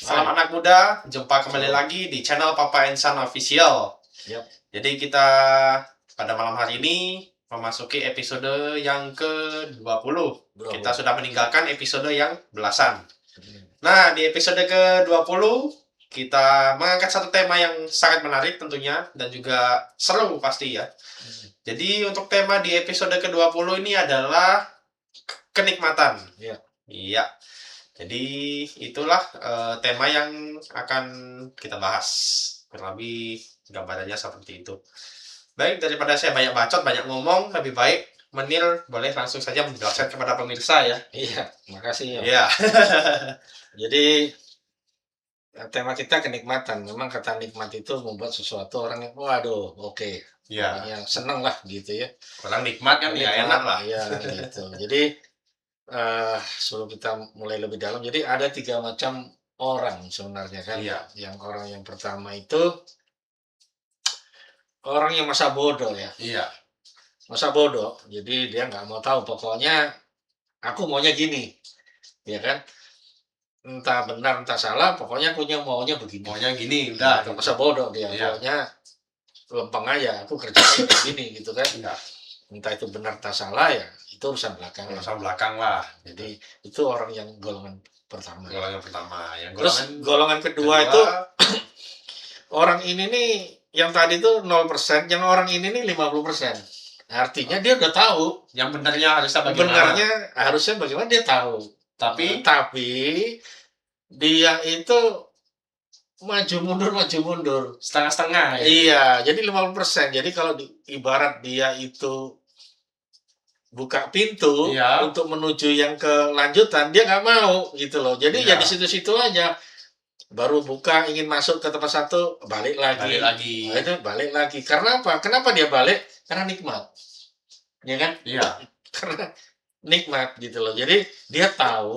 Salam anak muda, jumpa kembali lagi di channel Papa Insan Official. Yap. Jadi kita pada malam hari ini memasuki episode yang ke-20. Kita sudah meninggalkan episode yang belasan. Nah, di episode ke-20 kita mengangkat satu tema yang sangat menarik tentunya dan juga seru pasti ya. Jadi untuk tema di episode ke-20 ini adalah kenikmatan. Iya. Jadi itulah tema yang akan kita bahas. Kurang lebih gambarannya seperti itu. Baik, daripada saya banyak bacot, banyak ngomong, lebih baik Menil boleh langsung saja menjelaskan kepada pemirsa ya. Iya, makasih ya. Iya. Jadi tema kita kenikmatan. Memang kata nikmat itu membuat sesuatu orang yang waduh, oke. Iya. Yang seneng lah gitu ya. Orang nikmat kan ya enak lah. Iya gitu. Jadi sebelum kita mulai lebih dalam, jadi ada 3 macam orang sebenarnya kan. Iya. Yang orang yang pertama itu orang yang masa bodoh ya. Iya. Masa bodoh. Jadi dia nggak mau tahu. Pokoknya aku maunya gini, ya kan? Entah benar entah salah, pokoknya aku maunya begini. Maunya gini, udah. Nah, masa bodoh dia. Iya. Pokoknya lempeng aja. Aku kerjain kayak gini gitu kan. Iya. Entah itu benar entah salah ya, itu urusan belakang. Urusan belakang lah. Jadi itu orang yang golongan pertama. Golongan pertama. Yang Terus golongan kedua itu orang ini nih yang tadi itu 0%, yang orang ini nih 50%. Artinya dia udah tahu. Yang benarnya harusnya bagaimana? Benarnya harusnya bagaimana dia tahu. Tapi dia itu maju mundur. Setengah-setengah. Iya, jadi 50%. Jadi kalau ibarat dia itu buka pintu untuk menuju yang kelanjutan, dia nggak mau gitu loh. Jadi ya di situ-situ aja. Baru buka ingin masuk ke tempat satu, balik lagi. Nah, itu balik lagi. Karena apa? Kenapa dia balik? Karena nikmat. Ya kan? Iya. Karena nikmat gitu loh. Jadi dia tahu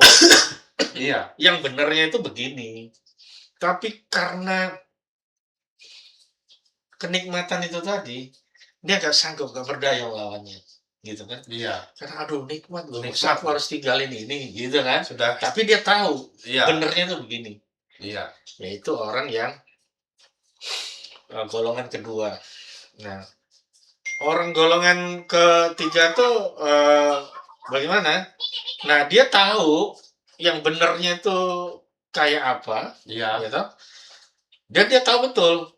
yang benernya itu begini. Tapi karena kenikmatan itu tadi, dia gak sanggup, gak berdaya melawannya. Gitu kan? Iya. Karena aduh nikmat loh. Aku harus tinggalin ini. Gitu kan? Sudah. Tapi dia tahu benernya itu begini. Iya. Yaitu orang yang golongan kedua. Nah, orang golongan ketiga tuh bagaimana? Nah, dia tahu yang benernya itu kayak apa, gitu. Dan dia tahu betul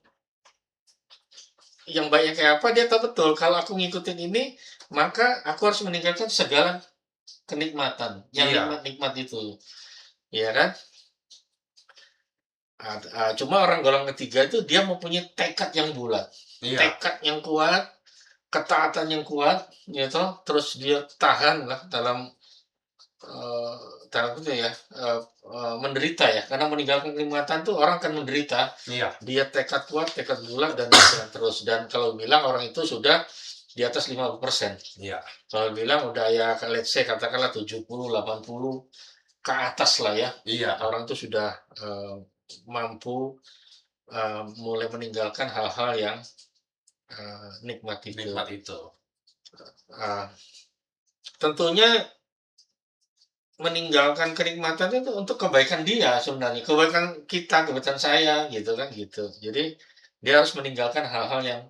yang baiknya kayak apa, dia tahu betul. Kalau aku ngikutin ini, maka aku harus meninggalkan segala kenikmatan yang nikmat itu, ya kan? Cuma orang golongan ketiga itu dia mempunyai tekad yang bulat, tekad yang kuat, ketaatan yang kuat, gitu. Terus dia tahan lah dalam itu ya, menderita ya, karena meninggalkan kenikmatan tuh orang akan menderita. Dia tekad kuat, tekad bulat dan terus. Dan kalau bilang orang itu sudah di atas 50%. Kalau bilang udah ya let's say katakanlah 70, 80 ke atas lah ya. Orang itu sudah mampu mulai meninggalkan hal-hal yang nikmat itu. Tentunya meninggalkan kenikmatan itu untuk kebaikan dia sebenarnya, kebaikan kita, kebaikan saya gitu kan gitu. Jadi dia harus meninggalkan hal-hal yang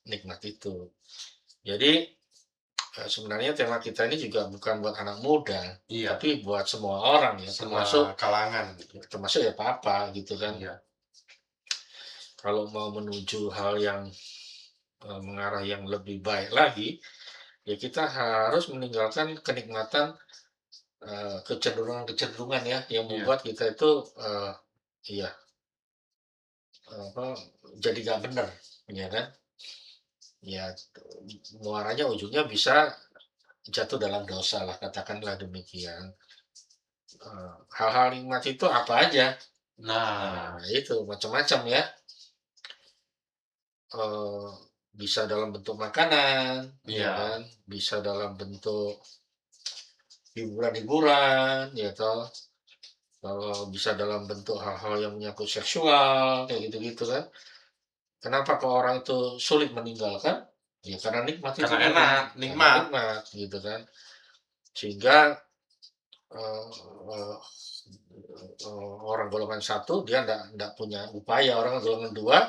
nikmat itu. Jadi sebenarnya tema kita ini juga bukan buat anak muda, tapi buat semua orang ya, termasuk kalangan, termasuk ya papa gitu kan. Kalau mau menuju hal yang mengarah yang lebih baik lagi, ya kita harus meninggalkan kenikmatan, kecenderungan ya yang membuat kita itu jadi gak benar, ya kan? Ya muaranya ujungnya bisa jatuh dalam dosa lah, katakanlah demikian. Hal-hal nikmat itu apa aja? Nah itu macam-macam ya. Bisa dalam bentuk makanan, ya kan? Bisa dalam bentuk hiburan-hiburan, ya toh. Bisa dalam bentuk hal-hal yang menyangkut seksual, kayak gitu-gitu kan. Kenapa kok orang itu sulit meninggalkan? Ya karena nikmat itu. Karena enak, nikmat gitu kan. Sehingga eh, eh, orang golongan satu dia enggak punya upaya, orang golongan dua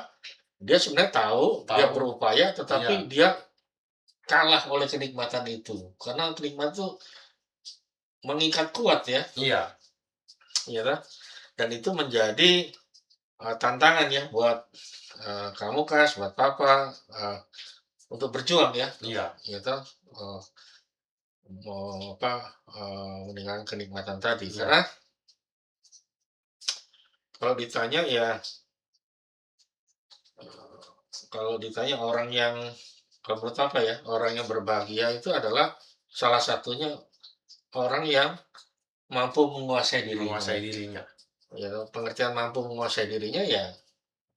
dia sebenarnya tahu, dia berupaya, tetapi dia kalah oleh kenikmatan itu. Karena kenikmatan itu mengikat kuat ya. Iya. Iya kan? Dan itu menjadi tantangan ya buat kamu Kas, buat Papa untuk berjuang ya. Iya. Gitu. Mau meninggalkan kenikmatan tadi. Iya. Karena kalau ditanya ya, kalau ditanya orang yang, kalau menurut apa ya, orang yang berbahagia itu adalah salah satunya orang yang mampu menguasai dirinya. Menguasai dirinya. Ya, pengertian mampu menguasai dirinya ya,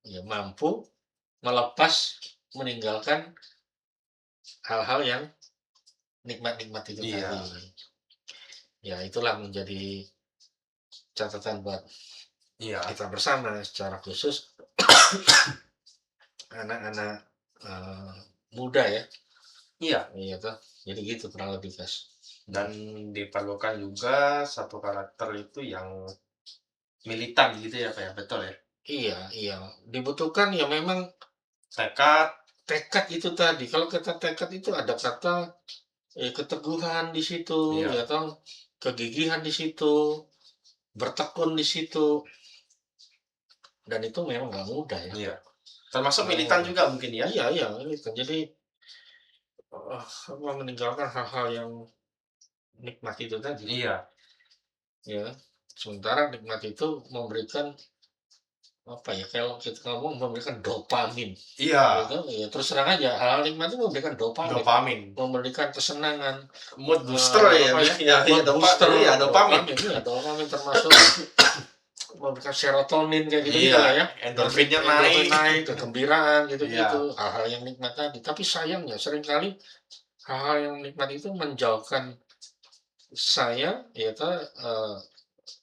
ya mampu melepas, meninggalkan hal-hal yang nikmat-nikmat itu Iya. tadi. Ya itulah menjadi catatan buat kita bersama, secara khusus anak-anak muda ya. Iya. Iya tuh. Jadi gitu kurang lebih Kas. Dan diperlukan juga satu karakter itu yang militan gitu ya Pak ya, betul ya? Iya. Dibutuhkan ya memang tekad itu tadi. Kalau kata tekad itu ada kata keteguhan di situ, ya toh, kegigihan di situ, bertekun di situ. Dan itu memang nggak mudah ya. Iya. Termasuk militan juga mungkin ya? Iya, militan. Jadi meninggalkan hal-hal yang nikmat itu tadi. Iya. Ya. Sementara nikmat itu memberikan apa ya, kalau kita ngomong memberikan dopamin. Iya. Gitu, ya terus terang aja hal nikmat itu memberikan dopamin. Memberikan kesenangan. Mood booster ya. Mood booster. Iya, dopamin. Iya, dopamin termasuk memberikan serotonin kayak gitu Iya, ya. endorfinnya naik, kegembiraan gitu-gitu. Hal-hal yang nikmat tadi. Tapi sayangnya seringkali hal-hal yang nikmat itu menjauhkan saya yaitu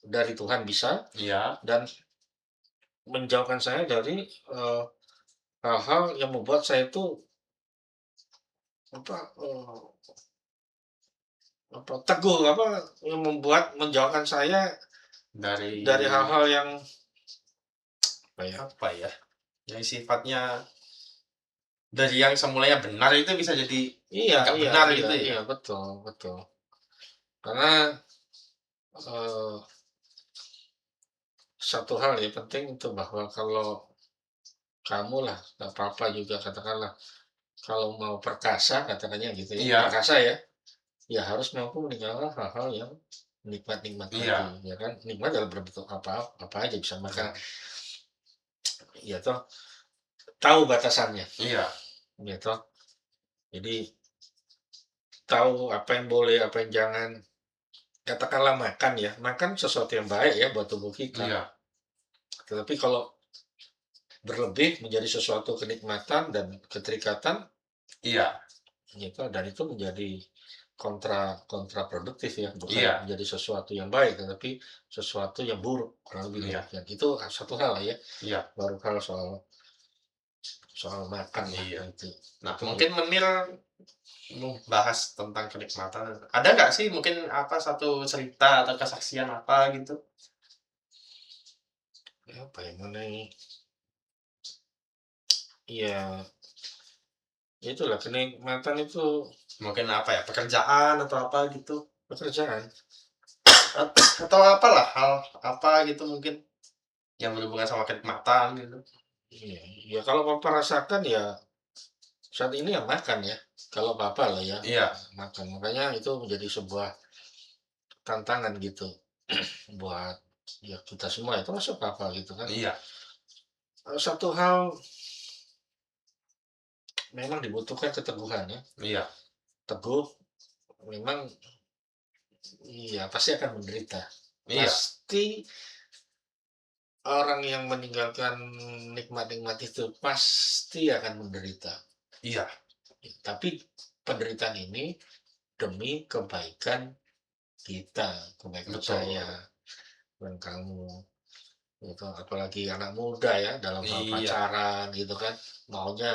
dari Tuhan bisa. Iya. Dan menjauhkan saya dari hal-hal yang membuat saya itu teguh, yang membuat menjauhkan saya dari hal-hal yang apa ya, yang sifatnya dari yang semulanya benar itu bisa jadi nggak benar gitu ya. Iya, betul. Karena satu hal ya penting itu bahwa kalau kamu lah, nggak apa-apa juga katakanlah, kalau mau perkasa katakannya gitu ya, perkasa ya harus mampu meninggalkan hal-hal yang nikmat-nikmat tadi, ya kan? Nikmat dalam berbentuk apa aja bisa makan. Ya toh, tahu batasannya. Iya. Ya toh. Jadi tahu apa yang boleh, apa yang jangan. Katakanlah makan ya, makan sesuatu yang baik ya buat tubuh kita. Iya. Tetapi kalau berlebih menjadi sesuatu kenikmatan dan keterikatan, iya, gitu, dan itu menjadi kontraproduktif ya, bukan menjadi sesuatu yang baik, tetapi sesuatu yang buruk kurang lebih demikian. Itu satu hal ya. Iya. Baru hal soal makan iya. Itu. Nah, mungkin Menil bahas tentang kenikmatan. Ada nggak sih mungkin satu cerita atau kesaksian apa gitu? Apa yang mengenai ya itulah kenikmatan itu mungkin pekerjaan atau apa gitu, pekerjaan atau apalah hal apa gitu mungkin yang berhubungan sama kenikmatan gitu. Ya kalau Papa rasakan ya saat ini ya makan ya, kalau Papa lah ya. Iya. Makan, makanya itu menjadi sebuah tantangan gitu buat ya kita semua itu masuk Papa gitu kan. Iya. Satu hal memang dibutuhkan keteguhan ya. Iya. Teguh memang pasti akan menderita. Iya. Pasti orang yang meninggalkan nikmat-nikmat itu pasti akan menderita. Iya. Tapi penderitaan ini demi kebaikan kita, kebaikan saya dan kamu. Gitu. Apalagi anak muda ya dalam hal pacaran gitu kan, maunya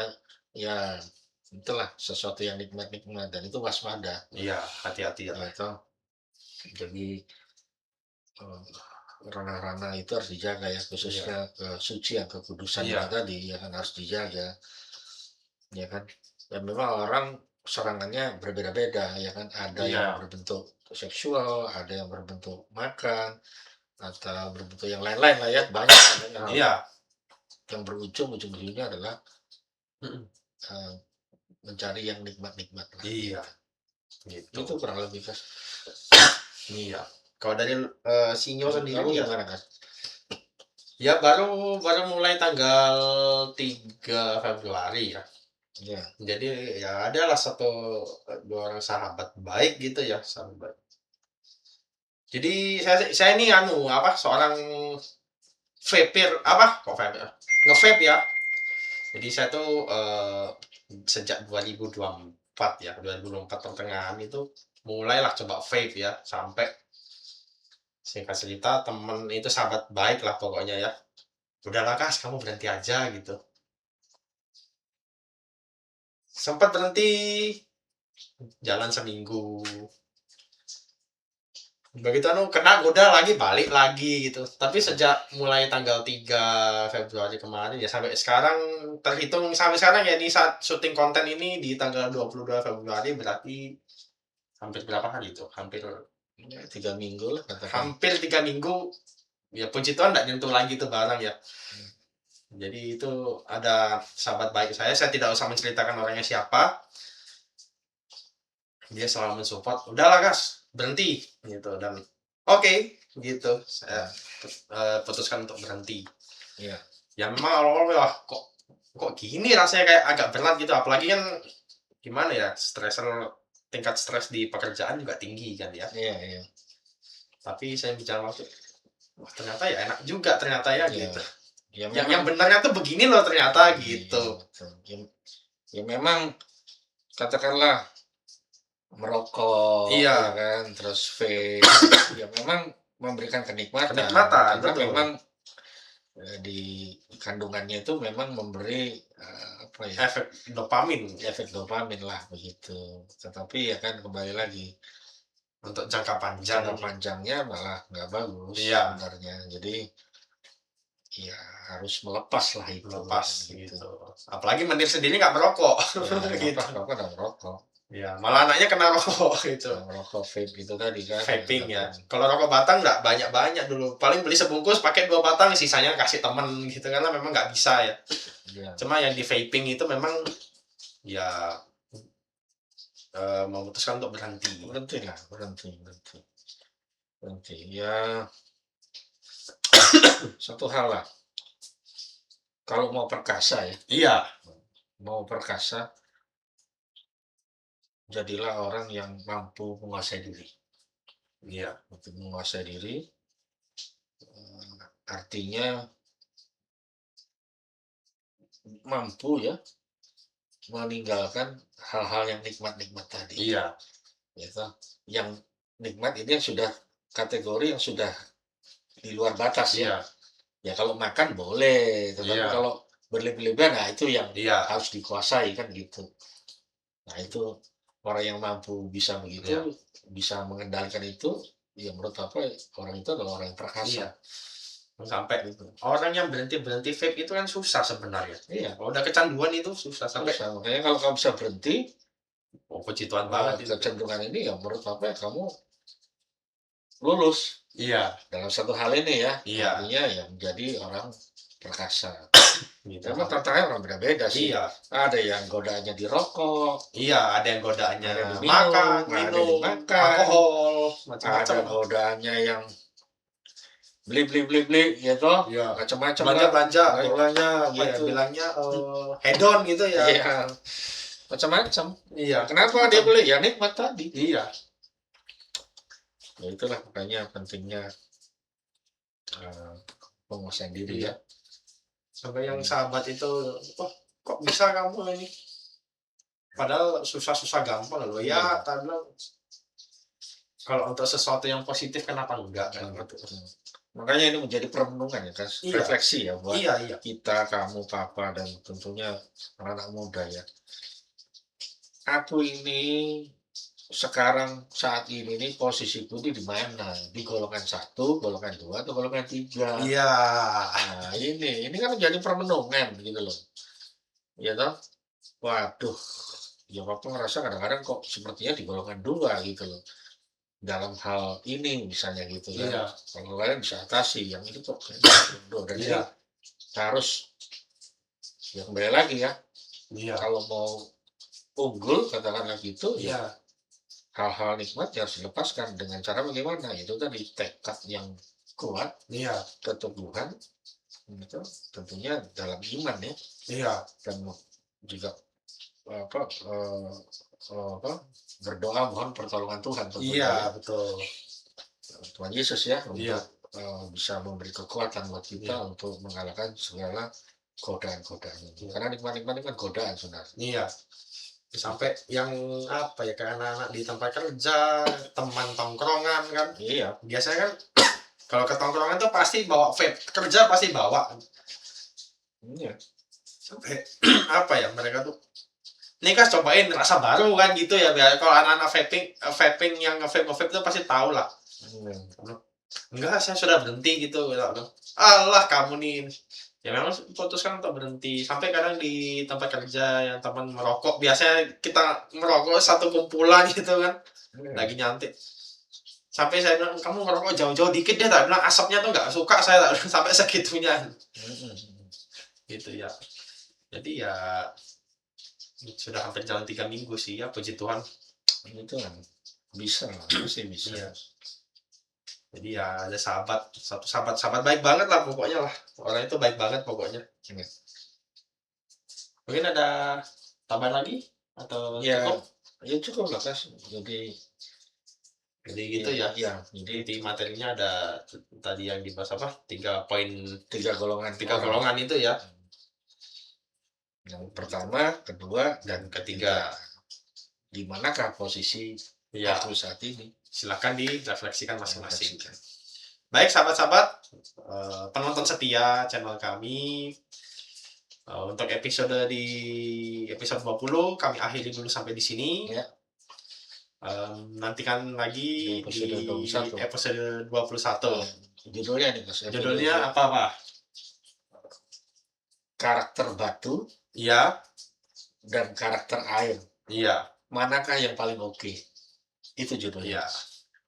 ya itulah sesuatu yang nikmat-nikmat dan itu waspada. Iya, hati-hati ya. Gitu. Jadi ranah-ranah itu harus dijaga ya, khususnya kesucian, kekudusan itu tadi ya kan harus dijaga, ya kan. Dan memang orang serangannya berbeda-beda ya kan, ada yang berbentuk seksual, ada yang berbentuk makan, atau berbentuk yang lain-lain lah ya, banyak yang berujung ujung-ujungnya adalah mencari yang nikmat-nikmat lah. Gitu. Itu kurang lebih kan. Kalau dari Sinyo sendiri gimana kan? Ya baru mulai tanggal 3 Februari ya. Jadi ya adalah dua orang sahabat baik gitu ya, sahabat. Jadi saya ini seorang vapir kok vapir? Nge-vape ya. Jadi saya tuh sejak 2024 ya, 2024 pertengahan itu mulailah coba vape ya, sampai singkat cerita temen itu sahabat baik lah pokoknya ya. Udahlah Kas, kamu berhenti aja gitu. Sempat berhenti jalan seminggu. Begitu kena goda lagi, balik lagi gitu. Tapi sejak mulai tanggal 3 Februari kemarin ya sampai sekarang, terhitung sampai sekarang ya, di saat syuting konten ini di tanggal 22 Februari berarti hampir berapa hari itu? Hampir 3 minggu lah katakan. Hampir 3 minggu. Ya puji Tuhan enggak nyentuh lagi tuh barang ya. Jadi itu ada sahabat baik saya tidak usah menceritakan orangnya siapa. Dia selalu mensupport, udahlah Gas, berhenti gitu. Dan oke, gitu. Saya putuskan untuk berhenti. Ya memang awal-awal kok gini rasanya, kayak agak berat gitu. Apalagi kan gimana ya, tingkat stres di pekerjaan juga tinggi kan ya. Tapi saya bicara waktu, wah ternyata ya enak juga ternyata ya gitu. Yang benarnya tuh begini loh ternyata gitu. Ya memang katakanlah merokok ya kan, terus vape ya memang memberikan kenikmatan. Karena memang di kandungannya itu memang memberi efek dopamin lah begitu. Tetapi ya kan kembali lagi untuk jangka panjangnya malah nggak bagus sebenarnya. Jadi ya harus melepas lah itu. Gitu. Apalagi Menir sendiri nggak merokok. Gitu. Nggak merokok. Ya, malah anaknya kena rokok gitu. Rokok vape itu tadi kan. Vaping ya. Kalau rokok batang nggak banyak-banyak dulu. Paling beli sebungkus pakai 2 batang, sisanya kasih temen gitu, karena memang nggak bisa ya. Cuma yang di vaping itu memang ya memutuskan untuk berhenti. Berhenti. Ya satu hal lah. Kalau mau perkasa ya. Mau perkasa, jadilah orang yang mampu menguasai diri. Untuk menguasai diri artinya mampu ya meninggalkan hal-hal yang nikmat-nikmat tadi. Gitu. Yang nikmat ini yang sudah kategori yang sudah di luar batas ya. Ya kalau makan boleh, tetapi kalau berlebihan nah itu yang harus dikuasai kan gitu. Nah itu orang yang mampu bisa begitu, bisa mengendalikan itu, ya menurut orang itu adalah orang yang perkasa. Sampai orang yang berhenti vape itu kan susah sebenarnya. Kalau udah kecanduan itu susah sampai. Makanya kalau kamu bisa berhenti, puji Tuhan banget. Kecenderungan ini ya menurut kamu lulus. Dalam satu hal ini ya. Artinya ya menjadi orang perkasa. Memang tantangannya orang beda-beda sih. Ada yang godaannya di rokok. Ada yang godaannya makan, minum, alkohol, macam-macam. Ada godaannya yang beli gitu, macam-macam belanja gitu. Bilangnya hedon gitu ya. Macam-macam. Kenapa dia beli? Ya nikmat tadi. Ya itulah makanya pentingnya penguasaan diri ya. Sampai yang sahabat itu, kok bisa kamu ini? Padahal susah-susah gampang loh. Ya, karena kalau untuk sesuatu yang positif kenapa enggak kan? Makanya ini menjadi perenungan ya kan, refleksi ya buat kita, kamu, papa, dan tentunya anak-anak muda ya. Aku ini sekarang saat ini nih posisiku di mana? Di golongan 1, golongan 2, atau golongan 3? Iya. Nah, ini kan menjadi permenungan gitu loh. Ya toh? Waduh, ya papa ngerasa kadang-kadang kok sepertinya di golongan 2 gitu loh. Dalam hal ini misalnya gitu kan. Iya. Kalau kalian bisa atasi, yang itu kok kayaknya golongan 2. Dan ini Iya. harus, ya kembali lagi ya, Iya. kalau mau unggul katakanlah gitu, ya Iya. hal-hal nikmat ya harus dilepaskan dengan cara bagaimana? Itu tadi tekad yang kuat, Iya. keteguhan, itu tentunya dalam iman ya, Iya. dan juga apa, apa, berdoa mohon pertolongan Tuhan tentunya Iya, ya. betul. Tuhan Yesus ya Iya. untuk bisa memberi kekuatan buat kita Iya. untuk mengalahkan segala godaan-godaan ini. Iya. Karena nikmat-nikmat ini kan godaan sebenarnya. Iya. Sampai yang apa ya, kayak anak-anak di tempat kerja, teman tongkrongan kan. Iya. Biasanya kan kalau ke tongkrongan tuh pasti bawa vape, kerja pasti bawa. Iya. Sampai apa ya, mereka tuh ini kan cobain rasa baru kan gitu ya. Biar kalau anak-anak vaping yang nge-vape tuh pasti tahu lah. Enggak, saya sudah berhenti gitu. Allah, kamu nih. Ya memang putuskan untuk berhenti. Sampai kadang di tempat kerja yang teman merokok, biasanya kita merokok satu kumpulan gitu kan, lagi nyantik. Sampai saya bilang, kamu merokok jauh-jauh dikit deh, tak bilang asapnya tuh nggak suka saya, tak bilang, sampai segitunya. Gitu ya. Jadi ya sudah hampir jalan 3 minggu sih ya, puji Tuhan. Itu kan bisa lah, pasti bisa. Iya. Jadi ya ada satu sahabat baik banget lah pokoknya lah. Orang itu baik banget pokoknya. Mungkin ada tambahan lagi atau Ya, cukup? ya cukup lah Kas. Jadi gitu ya. Iya, Jadi di materinya ada tadi yang dibahas apa? 3 poin, 3 golongan. 3 golongan itu ya. Yang pertama, kedua, Dan ketiga. Di manakah posisi Ya, aku saat ini? silakan direfleksikan masing-masing. Baik sahabat-sahabat, penonton setia channel kami, untuk episode 20 kami akhiri dulu sampai di sini. Ya. Nantikan lagi Di di episode 21. episode 21. Judulnya nih Mas. Judulnya apa, Pak? Karakter batu Iya. dan karakter air. Iya. Manakah yang paling oke? Itu judulnya. Iya.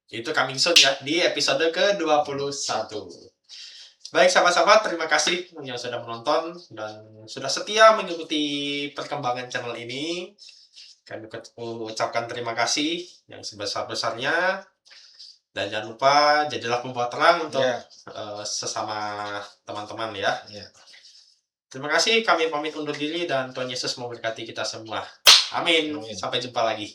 Itu coming soon ya di episode ke-21. Baik sahabat-sahabat, terima kasih yang sudah menonton dan sudah setia mengikuti perkembangan channel ini. Kami ucapkan terima kasih yang sebesar-besarnya. Dan jangan lupa jadilah pembawa terang untuk sesama teman-teman ya. Terima kasih, kami pamit undur diri dan Tuhan Yesus memberkati kita semua. Amin. Sampai jumpa lagi.